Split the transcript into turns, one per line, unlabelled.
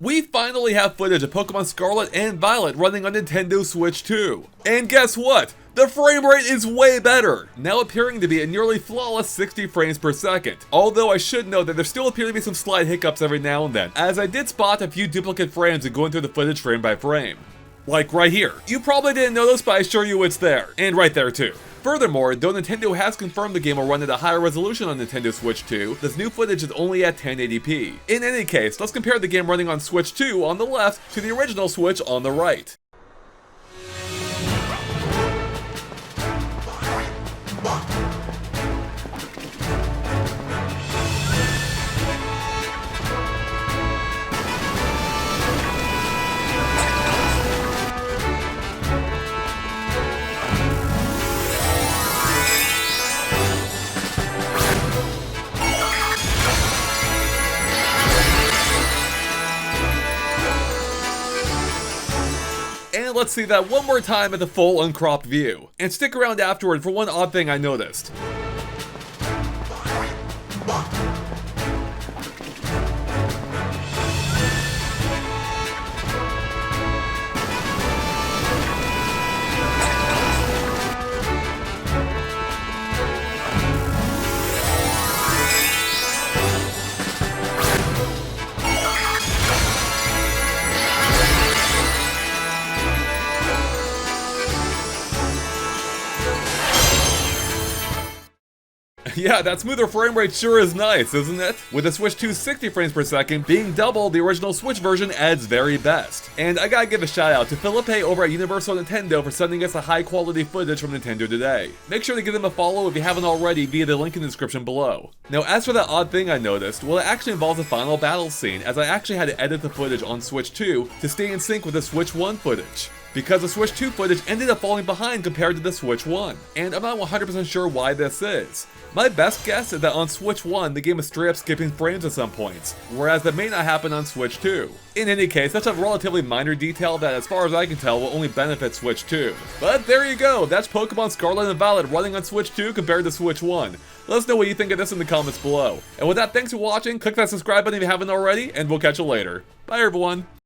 We finally have footage of Pokémon Scarlet and Violet running on Nintendo Switch 2. And guess what? The frame rate is way better, now appearing to be a nearly flawless 60 frames per second. Although I should note that there still appear to be some slight hiccups every now and then, as I did spot a few duplicate frames in going through the footage frame by frame. Like right here. You probably didn't notice, but I assure you it's there. And right there too. Furthermore, though Nintendo has confirmed the game will run at a higher resolution on Nintendo Switch 2, this new footage is only at 1080p. In any case, let's compare the game running on Switch 2 on the left to the original Switch on the right. And let's see that one more time at the full uncropped view. And stick around afterward for one odd thing I noticed. Yeah, that smoother frame rate sure is nice, isn't it? With the Switch 2's 60 frames per second being double the original Switch version at its very best. And I gotta give a shout out to Felipe over at Universal Nintendo for sending us the high quality footage from Nintendo today. Make sure to give them a follow if you haven't already via the link in the description below. Now as for that odd thing I noticed, well it actually involves the final battle scene, as I actually had to edit the footage on Switch 2 to stay in sync with the Switch 1 footage, because the Switch 2 footage ended up falling behind compared to the Switch 1, and I'm not 100% sure why this is. My best guess is that on Switch 1, the game is straight up skipping frames at some points, whereas that may not happen on Switch 2. In any case, that's a relatively minor detail that, as far as I can tell, will only benefit Switch 2. But there you go, that's Pokémon Scarlet and Violet running on Switch 2 compared to Switch 1. Let us know what you think of this in the comments below. And with that, thanks for watching, click that subscribe button if you haven't already, and we'll catch you later. Bye everyone!